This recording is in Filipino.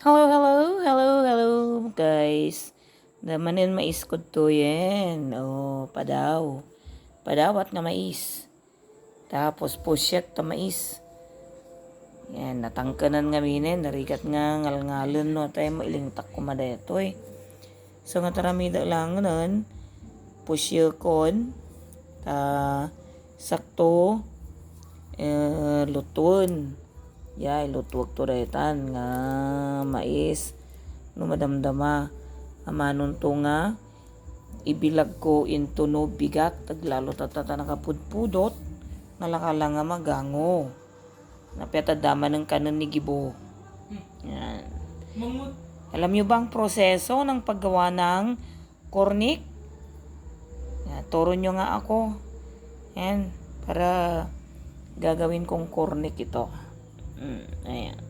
Hello, hello, hello, hello, guys. Namanin mais ko to yan. Oh, padaw. Padawat nga mais. Tapos pusyek ta mais. Yan, natangkanan nga minin. Narikat nga ngalngalon no. Tayo mailingtak ko madetoy. So nga taramida lang nun. Pusyekon. Sakto. Luton. Ya, ilutuwag to retan nga mais no madamdama amanon to nga ibilag ko into no bigat taglalo tatata nakapudpudot nalakala nga magango napeta dama ng kanon ni Gibo. Yan. Alam nyo ba ang proseso ng paggawa ng kornik? Yan, turo nyo nga ako. Yan, para gagawin kong kornik ito. Ayan.